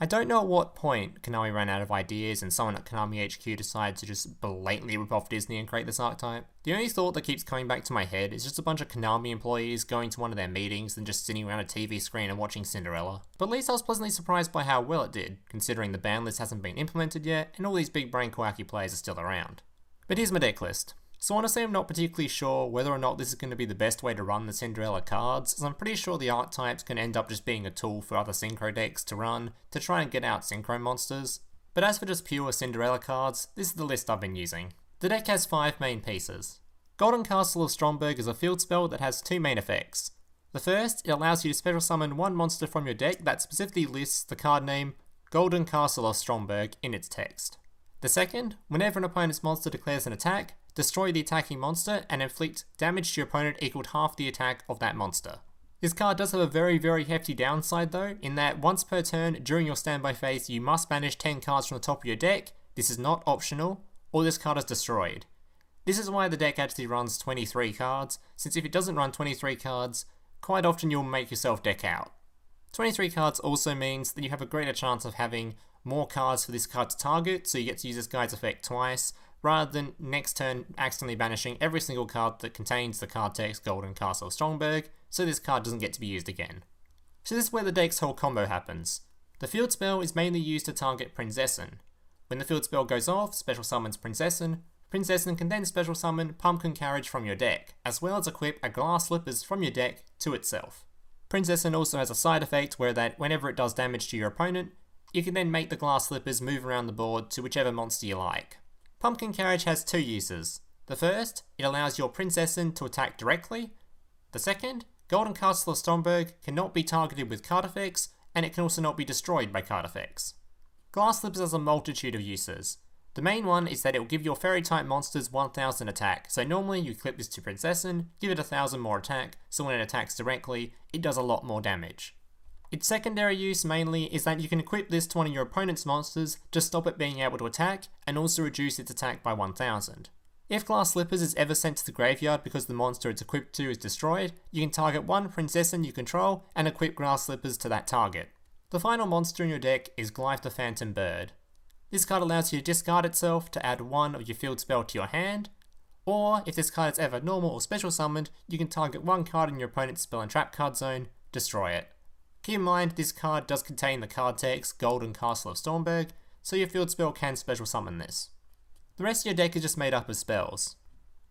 I don't know at what point Konami ran out of ideas and someone at Konami HQ decided to just blatantly rip off Disney and create this archetype. The only thought that keeps coming back to my head is just a bunch of Konami employees going to one of their meetings and just sitting around a TV screen and watching Cinderella. But at least I was pleasantly surprised by how well it did, considering the ban list hasn't been implemented yet and all these big brain Koaki players are still around. But here's my deck list. So honestly, I'm not particularly sure whether or not this is going to be the best way to run the Cinderella cards, as I'm pretty sure the archetypes can end up just being a tool for other synchro decks to run to try and get out synchro monsters. But as for just pure Cinderella cards, this is the list I've been using. The deck has 5 main pieces. Golden Castle of Stromberg is a field spell that has 2 main effects. The first, it allows you to special summon one monster from your deck that specifically lists the card name Golden Castle of Stromberg in its text. The second, whenever an opponent's monster declares an attack, destroy the attacking monster and inflict damage to your opponent equal to half the attack of that monster. This card does have a very hefty downside though, in that once per turn during your standby phase you must banish 10 cards from the top of your deck. This is not optional, or this card is destroyed. This is why the deck actually runs 23 cards, since if it doesn't run 23 cards, quite often you'll make yourself deck out. 23 cards also means that you have a greater chance of having more cards for this card to target, so you get to use this guy's effect twice, rather than next turn accidentally banishing every single card that contains the card text Golden Castle of Stromberg, so this card doesn't get to be used again. So this is where the deck's whole combo happens. The field spell is mainly used to target Prinzessin. When the field spell goes off, special summons Prinzessin. Prinzessin can then special summon Pumpkin Carriage from your deck, as well as equip a Glass Slippers from your deck to itself. Prinzessin also has a side effect where that whenever it does damage to your opponent, you can then make the Glass Slippers move around the board to whichever monster you like. Pumpkin Carriage has 2 uses. The first, it allows your Prinzessin to attack directly. The second, Golden Castle of Stromberg cannot be targeted with card effects, and it can also not be destroyed by card effects. Glass Slippers has a multitude of uses. The main one is that it will give your fairy type monsters 1000 attack, so normally you clip this to Prinzessin, give it 1000 more attack, so when it attacks directly, it does a lot more damage. Its secondary use mainly is that you can equip this to one of your opponent's monsters to stop it being able to attack, and also reduce its attack by 1000. If Glass Slippers is ever sent to the graveyard because the monster it's equipped to is destroyed, you can target one Prinzessin you control and equip Glass Slippers to that target. The final monster in your deck is Glife the Phantom Bird. This card allows you to discard itself to add one of your field spell to your hand, or if this card is ever normal or special summoned, you can target one card in your opponent's spell and trap card zone, destroy it. Keep in mind this card does contain the card text Golden Castle of Stromberg, so your field spell can special summon this. The rest of your deck is just made up of spells.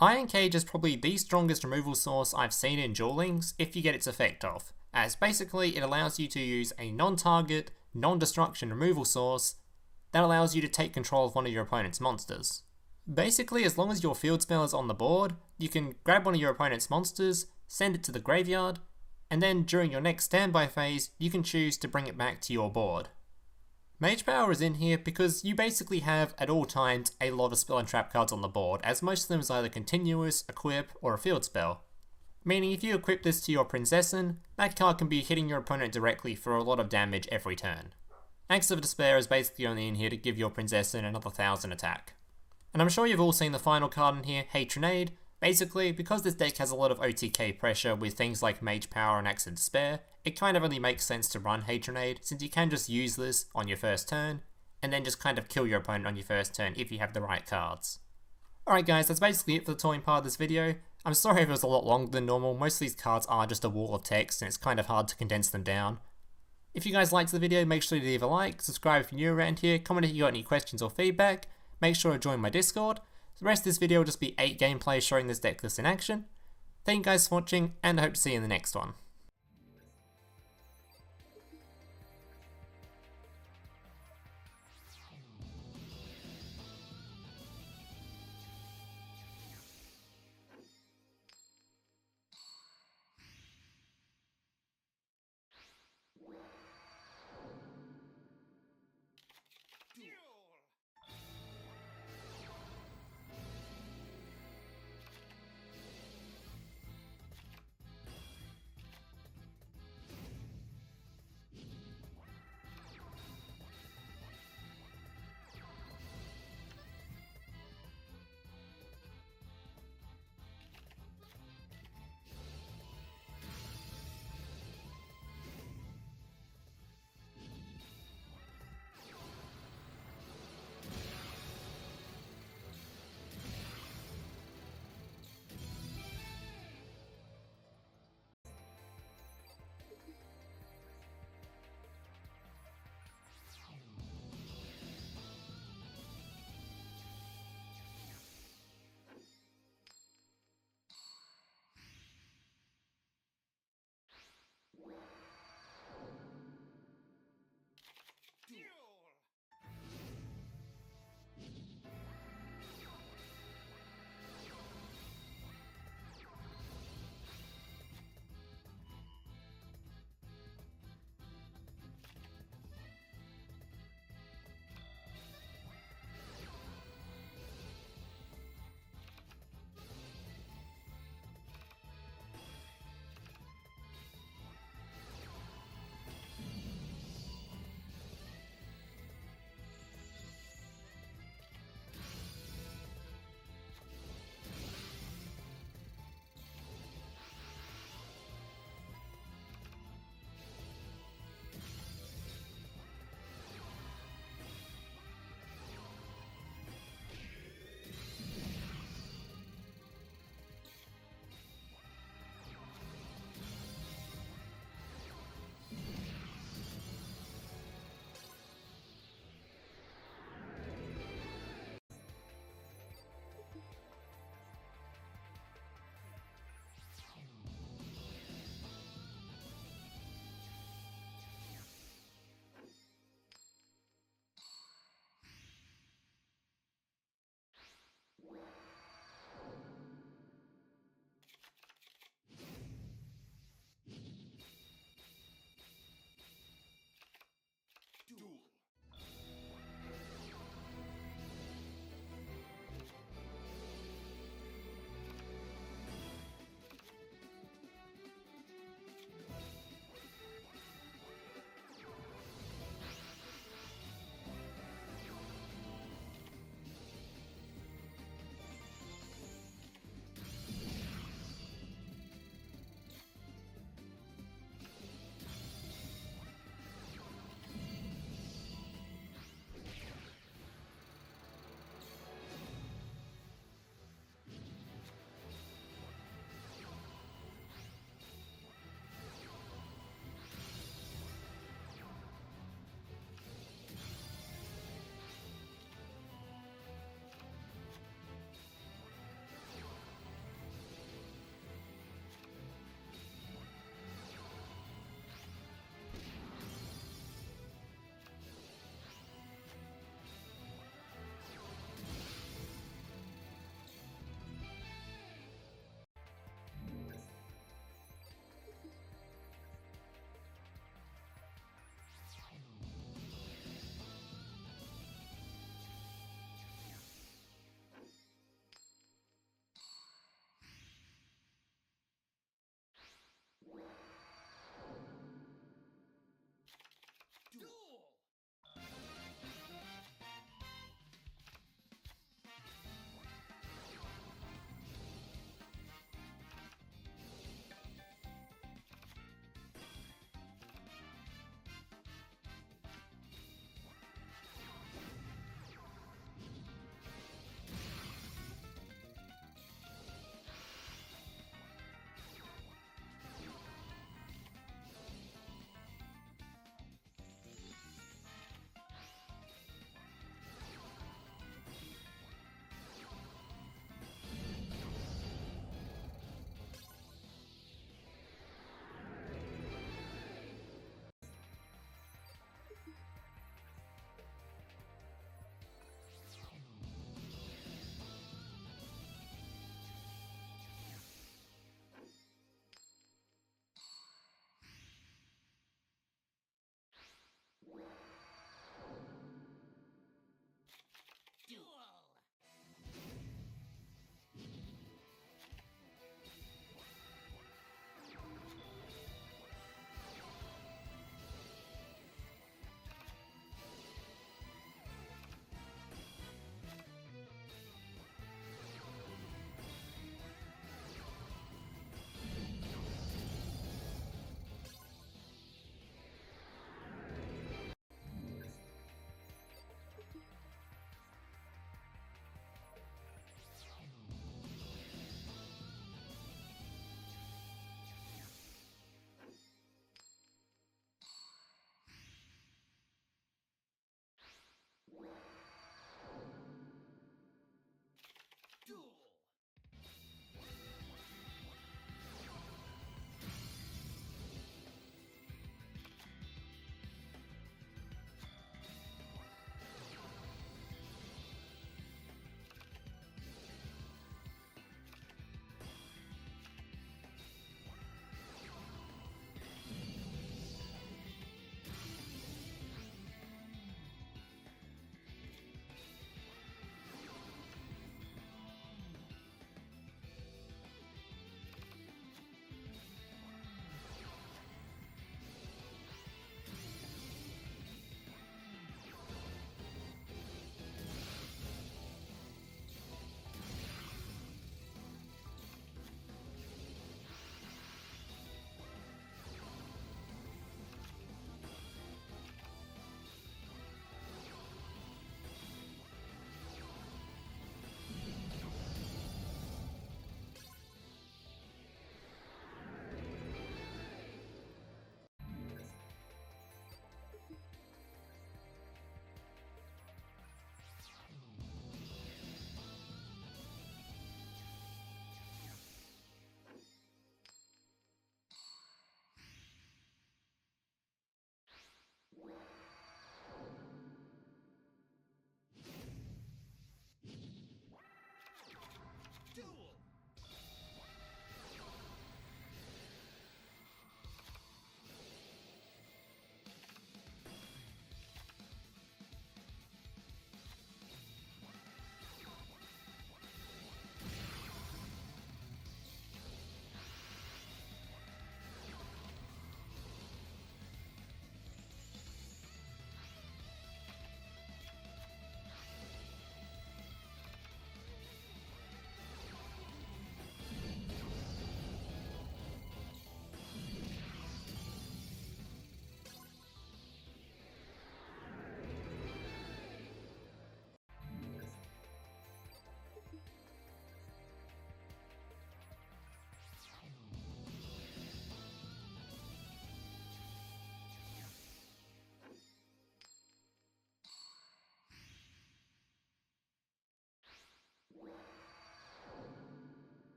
Iron Cage is probably the strongest removal source I've seen in Duel Links if you get its effect off, as basically it allows you to use a non-target, non-destruction removal source that allows you to take control of one of your opponent's monsters. Basically, as long as your field spell is on the board, you can grab one of your opponent's monsters, send it to the graveyard, and then during your next standby phase, you can choose to bring it back to your board. Mage Power is in here because you basically have, at all times, a lot of spell and trap cards on the board, as most of them is either continuous, equip, or a field spell. Meaning if you equip this to your Prinzessin, that card can be hitting your opponent directly for a lot of damage every turn. Axe of Despair is basically only in here to give your Prinzessin another 1000 attack. And I'm sure you've all seen the final card in here, Trunade. Basically, because this deck has a lot of OTK pressure with things like Mage Power and Axe of Despair, it kind of only makes sense to run Trunade, since you can just use this on your first turn, and then just kind of kill your opponent on your first turn if you have the right cards. Alright guys, that's basically it for the talking part of this video. I'm sorry if it was a lot longer than normal, most of these cards are just a wall of text and it's kind of hard to condense them down. If you guys liked the video, make sure to leave a like, subscribe if you're new around here, comment if you got any questions or feedback, make sure to join my Discord. The rest of this video will just be 8 gameplays showing this deck list in action. Thank you guys for watching, and I hope to see you in the next one.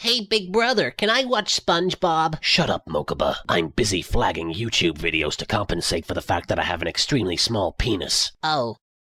Hey, big brother, can I watch SpongeBob? Shut up, Mokuba. I'm busy flagging YouTube videos to compensate for the fact that I have an extremely small penis. Oh.